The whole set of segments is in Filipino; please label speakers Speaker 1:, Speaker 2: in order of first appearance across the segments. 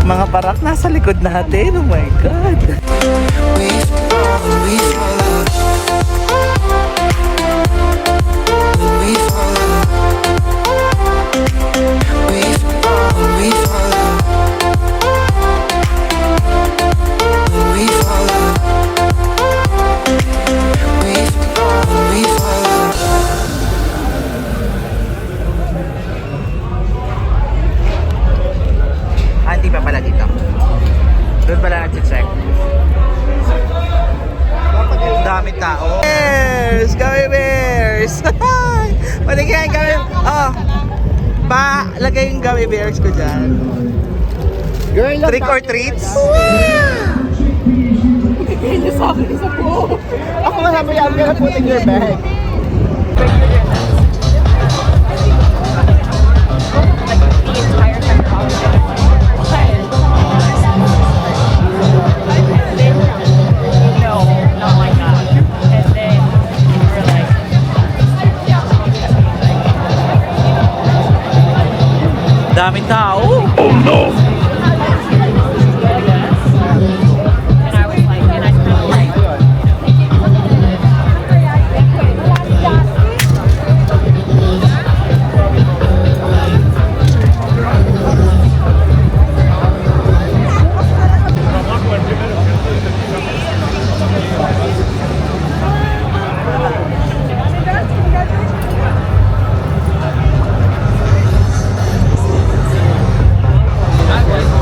Speaker 1: Mga parak nasa likod natin. Oh my God. Hindi pa pala dito. Doon pala nag-check. Dami tao. Bears! Gummy bears! Paligyan gummy. Oh. Lagay yung gummy bears ko dyan. Girl, trick or treats?
Speaker 2: Hindi sa akin, isa po.
Speaker 1: Ako nga sabi niya, I'm gonna put in your bag. Daming tao. Oh no.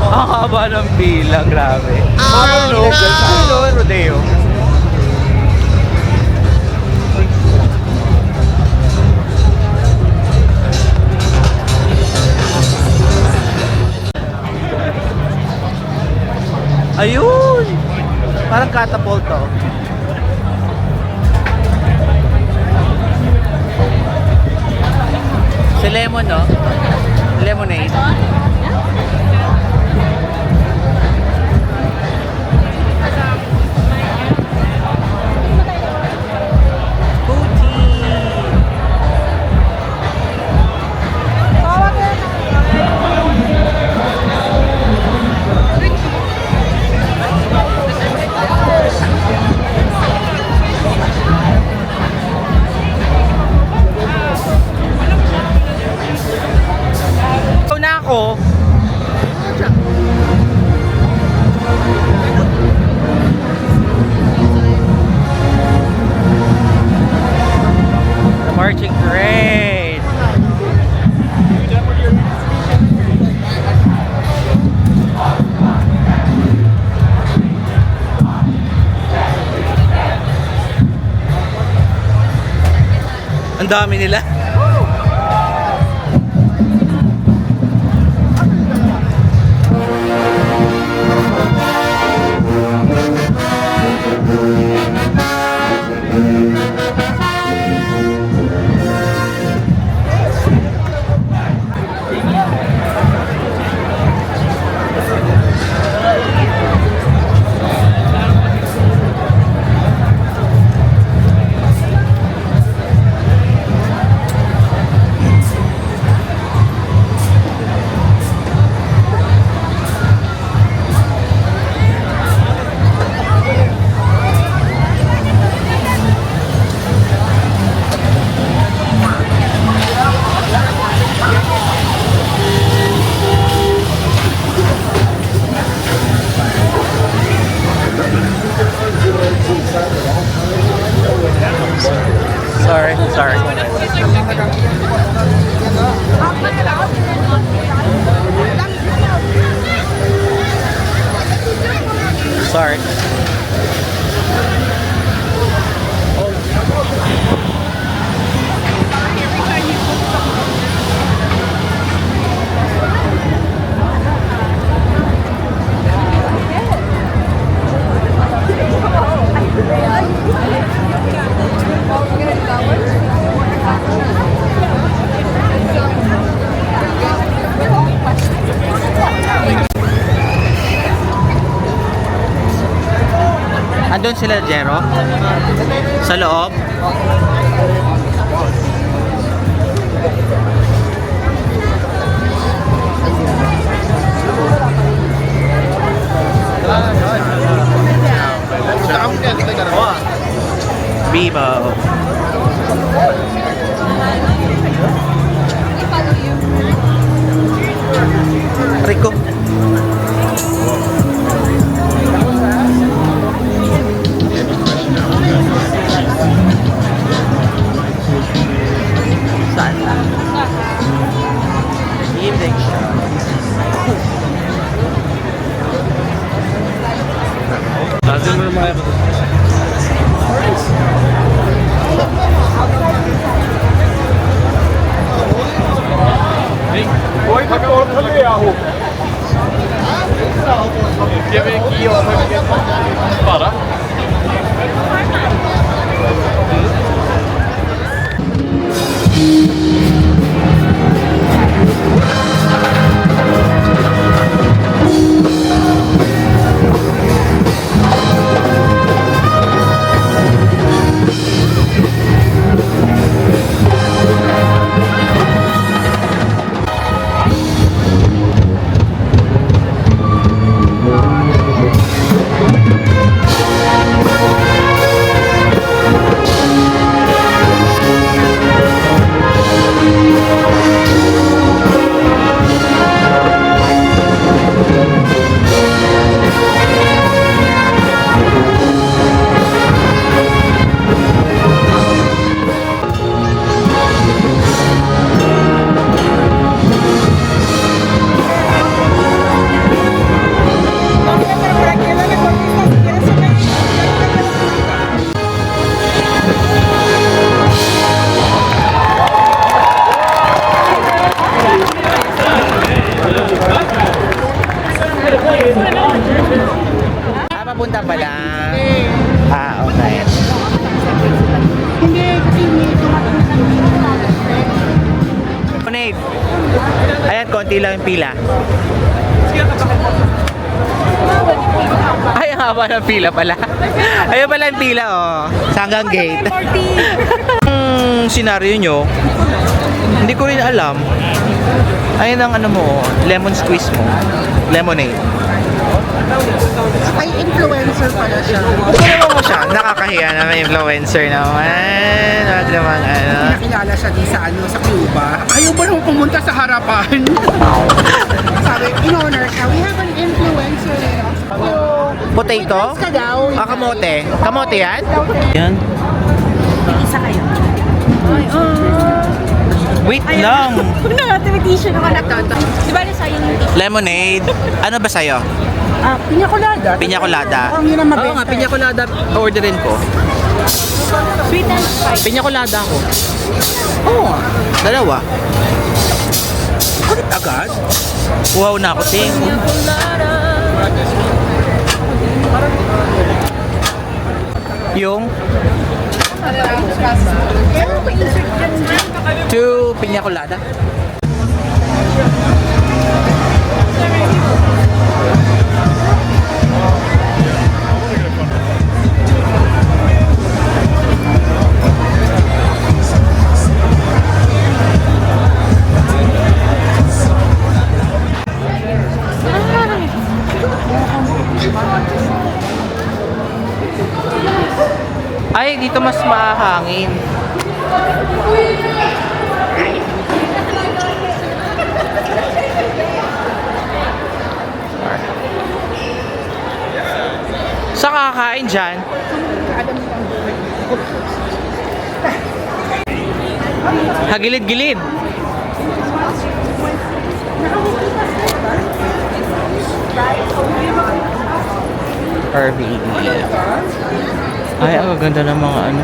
Speaker 1: Ang haba ng pila, grabe.
Speaker 2: Oh, no.
Speaker 1: Rodeo. Ayun! Parang catapult to. Si Lemon, no? Lemonade. Ako the marching parade. Ang dami nila. Sorry. Andun sila, Jero? Sa loob? Vivo. Rico. Evening papunta pa lang. Okay. Nate. Ayan, konti lang yung pila. Ay, ang haba ng pila pala. Ayun pala yung pila, oh. Sa hanggang gate. Senaryo nyo, hindi ko rin alam. Ayun ang ano mo, lemon squeeze mo. Lemonade.
Speaker 2: Ay, influencer pala siya.
Speaker 1: Ano mo siya? Nakakahiya na may influencer naman. Wag naman ano.
Speaker 2: Nakilala siya din sa ano, sa Cuba. Ayaw ba nung pumunta sa harapan? Sabi, in honor siya, we have an influencer.
Speaker 1: Potato?
Speaker 2: Ka daw.
Speaker 1: Kamote. Kamote yan? Yan.
Speaker 2: Isa kayo.
Speaker 1: Wait lang.
Speaker 2: Huwag na nga, timitisyon ako na to. Di ba na sa'yo yung
Speaker 1: Lemonade. Ano ba sa'yo?
Speaker 2: piña colada.
Speaker 1: Piña colada.
Speaker 2: Ang yun ang mabenta.
Speaker 1: Oo nga, piña colada orderin ko.
Speaker 2: Sweet and spicy.
Speaker 1: Piña colada ako.
Speaker 2: Oo.
Speaker 1: Dalawa.
Speaker 2: Bakit agad?
Speaker 1: Uhaw na ako, ting. Yung
Speaker 2: Kaya ko insert dyan.
Speaker 1: 2 piña colada. Ay, dito mas mahangin. Sa kakain dyan? Hagilid-gilid. RVE. Ay, ang ganda ng mga ano.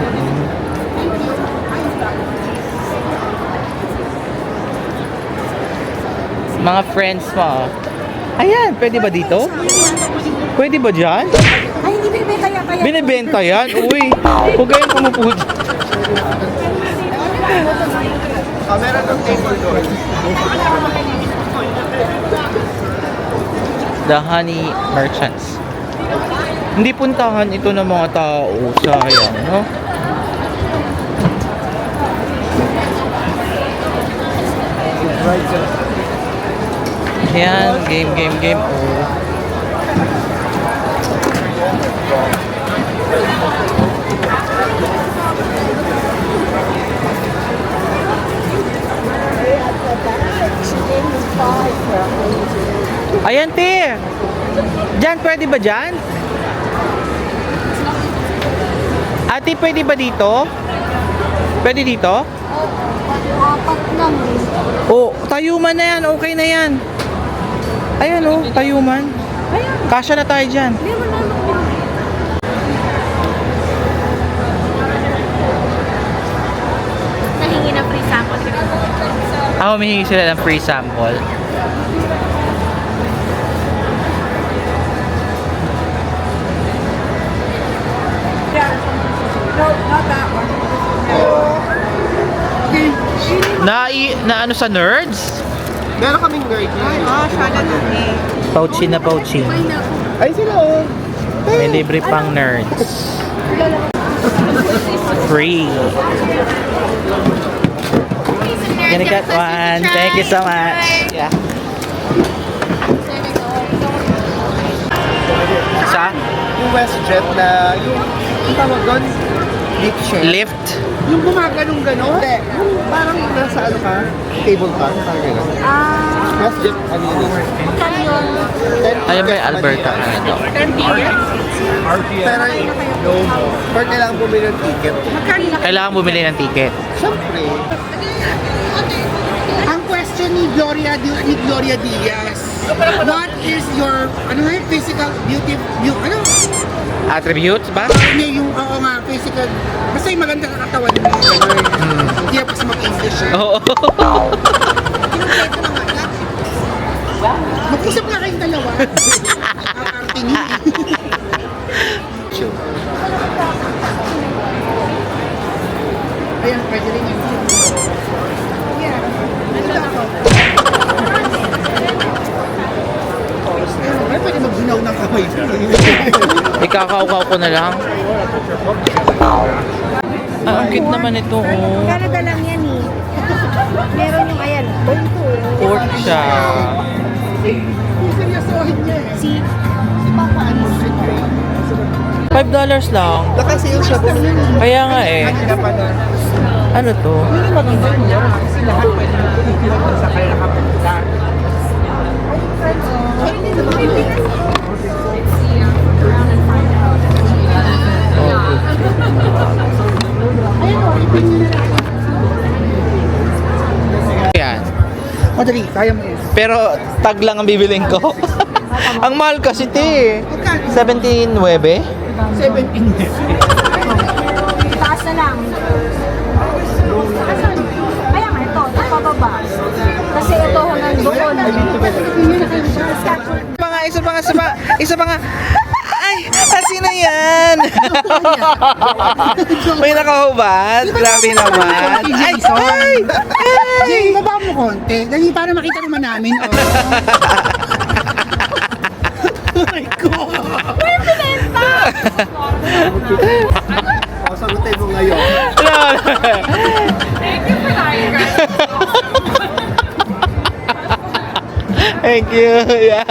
Speaker 1: Mga friends mo. Ayan, pwede ba dito? Pwede ba dyan?
Speaker 3: Ay, hindi binibenta yan. Kaya
Speaker 1: Binibenta yan? Uy, huwag kayong pumupo dyan.
Speaker 2: Meron ng table doon.
Speaker 1: The Honey Merchants. Hindi puntahan ito ng mga tao. Sayang, no? Yan, game. Oh. Ayan, te. Diyan, pwede ba dyan? Ate, pwede ba dito? Pwede dito?
Speaker 3: apat lang eh.
Speaker 1: Oh, tayuman na yan. Okay na yan. Ayan oh, tayuman.
Speaker 3: Ayan,
Speaker 1: Kasya na tayo dyan.
Speaker 3: hindi mo naman. Nahingi na free sample.
Speaker 1: Humihingi sila ng free sample. Na ano sa nerds?
Speaker 2: Meron kaming guard.
Speaker 1: Pouchy na pouchy.
Speaker 2: Ay, sila oh.
Speaker 1: May libre pang nerds. Free. Gonna get one. Thank you so much. Yeah. Sa?
Speaker 2: Yung WestJet na, yung tawag doon, lift share.
Speaker 1: Lift.
Speaker 2: Yung gumaganong gano'n. Hindi. Yung parang nasa ano ka, table ka, parang gano'n. WestJet, ano yun?
Speaker 3: Magkano yun?
Speaker 1: Ayan ba yung Alberta? Ano?
Speaker 2: Pero, pero kailangan bumili ng ticket.
Speaker 1: Kailangan bumili ng ticket.
Speaker 2: Siyempre. Ang question ni Gloria Diaz, what is your, ano nga, physical beauty, ano?
Speaker 1: Attributes ba?
Speaker 2: Hindi, yung, oo nga, physical, basta yung maganda ka katawan mo. Hindi ako kasi mag-English eh.
Speaker 1: Oo.
Speaker 2: Mag-usap nga kayong dalawa. Ang tingin. Sure. Ayan, pwede rin yun. Ay, pwede mag-ginaw ng kamay.
Speaker 1: Ikakaukaw ko na lang. Ang cute naman ito, oh.
Speaker 3: Canada lang yan eh. Meron yung ayan.
Speaker 1: Pork siya.
Speaker 2: Seryosohin niya eh.
Speaker 3: Si
Speaker 1: $5 lang.
Speaker 2: Nakasale siya po.
Speaker 1: Kaya nga eh.
Speaker 2: Kanina pa na.
Speaker 1: Ano to?
Speaker 2: Maganda niya. Kasi lahat pwede dito sa kaya nakapunta.
Speaker 1: Yan.
Speaker 2: Madali, kaya mo yun.
Speaker 1: Pero tag lang ang bibiling ko. Ang mahal kasi te. 17.9.
Speaker 2: 17.
Speaker 3: taas na lang. Kaya nga ito, pababa. Kasi ito hanggang doon.
Speaker 1: Isa pa nga. Ay, sino yan? May nakahubad. Grabe naman. Ay, ay, ay.
Speaker 2: Jay, baba mo konti. Dali para makita naman namin. Oh. Oh my God!
Speaker 3: May pinenta!
Speaker 2: O, sagutin mo ngayon.
Speaker 3: Thank you for that, guys.
Speaker 1: Thank you. Yeah.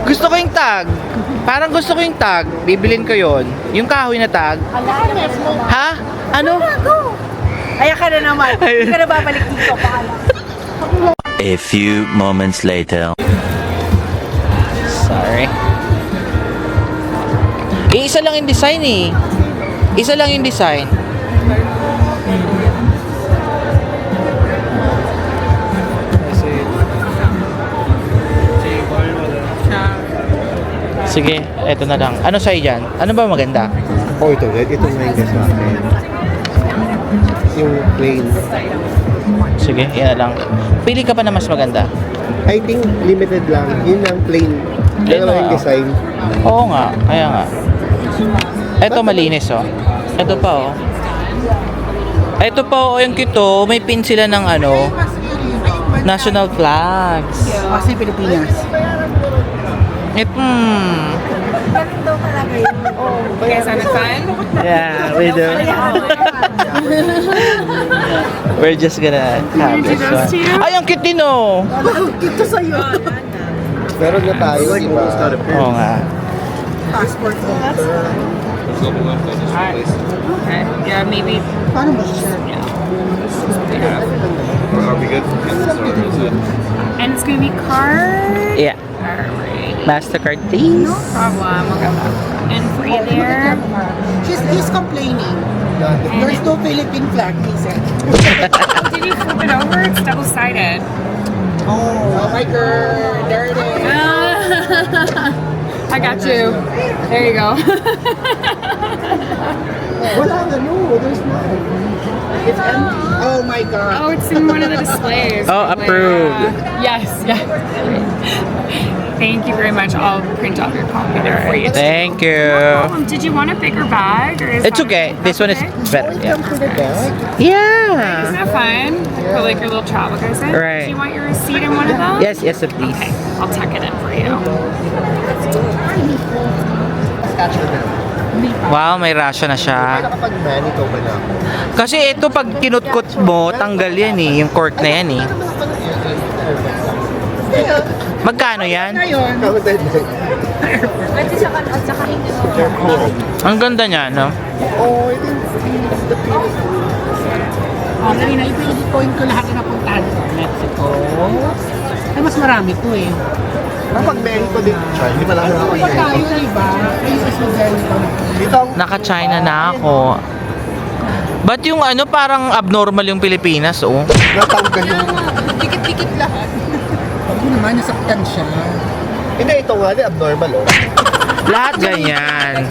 Speaker 1: Gusto ko yung tag. Parang gusto ko yung tag. Bibilin ko yon. Yung kahoy na tag. Ha? Ano?
Speaker 3: Ayan ka na naman. Hindi ka na babalik dito. Paala.
Speaker 4: A few moments later.
Speaker 1: Sorry. Isa lang yung design eh. Isa lang yung design. Sige, eto na lang. Ano sa'yo dyan? Ano ba maganda?
Speaker 5: Oh, ito. Ito nga yung sa akin. Yung plain.
Speaker 1: Sige, yan na lang. Pili ka pa na mas maganda.
Speaker 5: I think limited lang. Yun lang plain.
Speaker 1: Yan
Speaker 5: Dalawa yung
Speaker 1: lang.
Speaker 5: design.
Speaker 1: Oo nga, kaya nga. Eto malinis oh. Eto pa oh. Eto pa oh, yung kito, may pin sila ng ano, national flags.
Speaker 2: Kasi Pilipinas.
Speaker 3: Ganun daw talaga yun.
Speaker 2: Guys, ano fun?
Speaker 1: Yeah, we do. We're just gonna have this one. Ay, ang cute din oh.
Speaker 2: Ito sa'yo.
Speaker 5: Meron na tayo, di ba?
Speaker 1: Oo nga.
Speaker 2: Passport ko.
Speaker 6: Okay. Yeah, maybe.
Speaker 2: Paano mo siya?
Speaker 6: And it's gonna be card.
Speaker 1: Yeah.
Speaker 6: Alright.
Speaker 1: Mastercard, please.
Speaker 6: No problem. And free there.
Speaker 2: He's complaining. There's no Philippine flag, he said.
Speaker 6: Did you flip it over? It's double-sided.
Speaker 2: Oh my girl. There it is.
Speaker 6: I got you. There you go.
Speaker 5: Wala na, no. There's none.
Speaker 2: It's empty. Oh my god.
Speaker 6: Oh, it's in one of the displays.
Speaker 1: Oh, approved.
Speaker 6: Yes, yes. Thank you very much. I'll print off your copy there for you.
Speaker 1: Thank you.
Speaker 6: Did you want a bigger bag? Or is
Speaker 1: It's
Speaker 6: that-
Speaker 1: okay. This one is
Speaker 6: okay?
Speaker 1: better. Yeah.
Speaker 5: For the bag.
Speaker 6: Isn't
Speaker 1: Yeah.
Speaker 6: that fun? For like your little travel guys.
Speaker 1: Right.
Speaker 6: Do you want your receipt in one of those?
Speaker 1: Yes, yes, please.
Speaker 6: Okay, I'll tuck it in for you.
Speaker 1: Wow, may rasya na siya.
Speaker 5: Kapag Manitoba na ako.
Speaker 1: Kasi ito pag kinutkot mo, tanggal yan eh. Yung cork na yan eh. Magkano yan?
Speaker 2: Ngayon,
Speaker 3: Pwede sa kan at saka hindi.
Speaker 1: Ang ganda niya, no?
Speaker 5: Oh, I think the Philippines.
Speaker 2: kanina ipili-point ko lahat na napuntahan ko. Mexico. Ay, mas marami to eh.
Speaker 5: Kapag Mexico din siya, hindi pa lang ako
Speaker 2: Kapag tayo, diba? Ay, sa Sudan ko.
Speaker 5: Dito ang
Speaker 1: Naka-China na ako. Ba't yung ano, parang abnormal yung Pilipinas, oh?
Speaker 5: natanggal yung...
Speaker 2: Dikit-dikit lahat. Pag naman, nasaktan siya.
Speaker 5: Hindi, ito nga, di abnormal, oh.
Speaker 1: Lahat ganyan.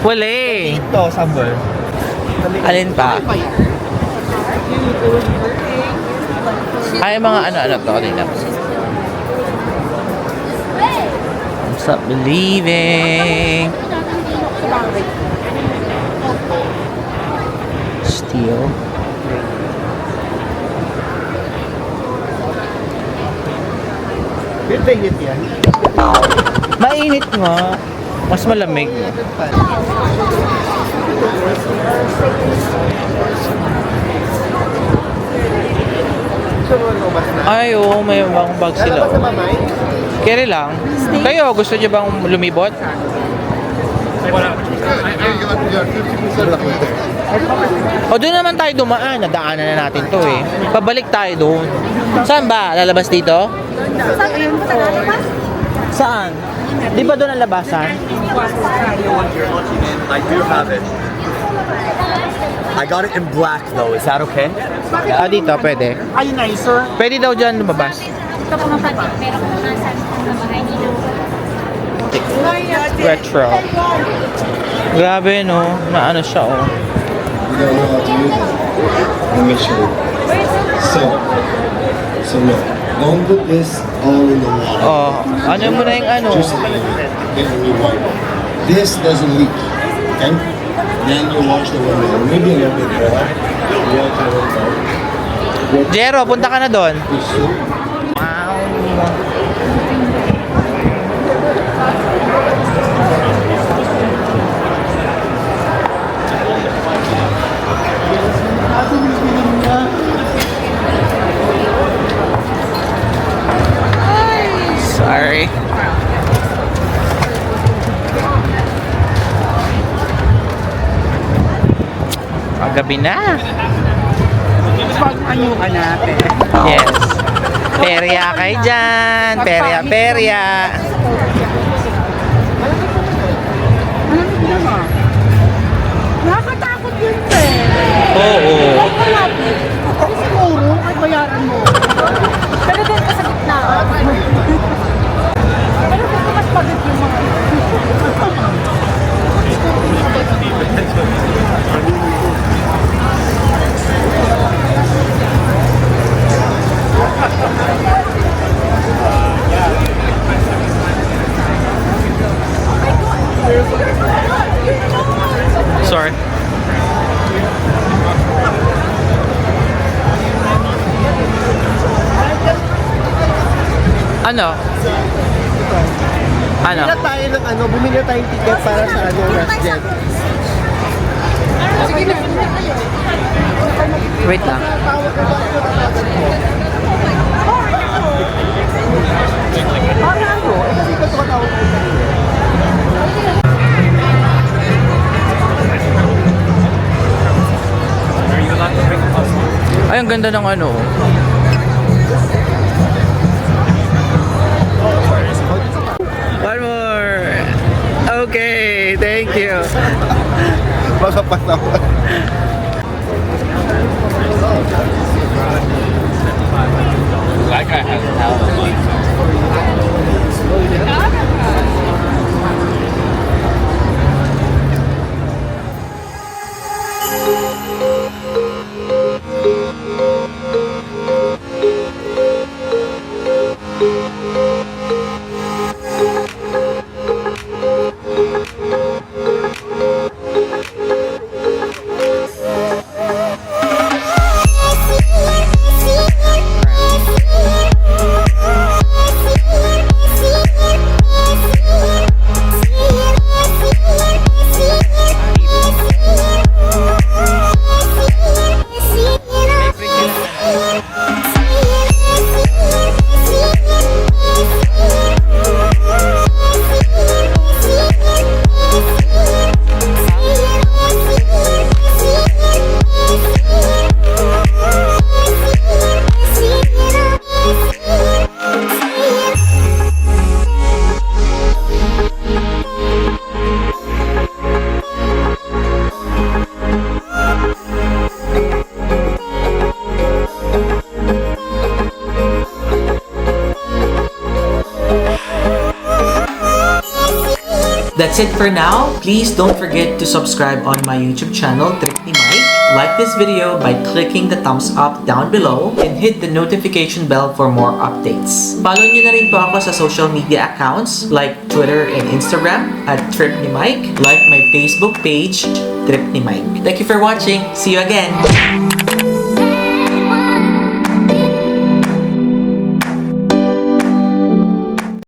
Speaker 1: Wala eh.
Speaker 5: Ito, somewhere.
Speaker 1: Alin pa? Ay, mga ano-ano to. Tingnan mo. Stop believing. Steel.
Speaker 5: Yung init yan.
Speaker 1: Mainit nga. Mas malamig. Ay, oo. May bagong bag sila.
Speaker 5: Lalabas sa mamay?
Speaker 1: Kere lang. Kayo, gusto niyo bang lumibot? O doon naman tayo dumaan. Nadaanan na natin to eh. Pabalik tayo doon. Saan ba? Lalabas dito? Saan? Di ba doon ang labasan?
Speaker 7: I do have it. I got it in black though. Is that okay?
Speaker 1: Ah, dito, pwede.
Speaker 2: Ay, nicer.
Speaker 1: Pwede daw dyan lumabas.
Speaker 3: Ito po mapagod, pero kung nasan sa bahay nila.
Speaker 1: Retro. Grabe, no? Na ano siya, oh.
Speaker 8: You don't know how to use it. Let me show you. So look, don't put this all in the water.
Speaker 1: Oh, ano mo na yung ano?
Speaker 8: Just then you wipe it. This doesn't leak, okay? Then you wash the window, maybe a little bit more. Water it out.
Speaker 1: Jero, punta ka na doon.
Speaker 8: With soup.
Speaker 1: Wow. Sorry. Paggabi na.
Speaker 2: Pag-ano ka natin.
Speaker 1: Yes. Perya kayo dyan. Perya, perya.
Speaker 2: Nakakatakot yun, pe.
Speaker 1: Oo.
Speaker 2: Malapit. Kasi siguro, ay bayaran mo.
Speaker 3: Pero doon ka sa gitna. Pero doon ka mas pagod yung mga
Speaker 1: Ano? Ano?
Speaker 5: Bumili na tayo ng ano, bumili na tayong ticket para sa ano, last jet.
Speaker 1: Wait lang.
Speaker 5: Tawag ka ba? Tatawagan ko. Ano? Kasi ito katawag ko.
Speaker 1: Ay, ang ganda ng ano. One more. Okay, thank you.
Speaker 5: Baka patawa.
Speaker 1: That's it for now. Please don't forget to subscribe on my YouTube channel, Trip ni Mike. Like this video by clicking the thumbs up down below and hit the notification bell for more updates. Follow nyo na rin po ako sa social media accounts like Twitter and Instagram at Trip ni Mike. Like my Facebook page, Trip ni Mike. Thank you for watching. See you again!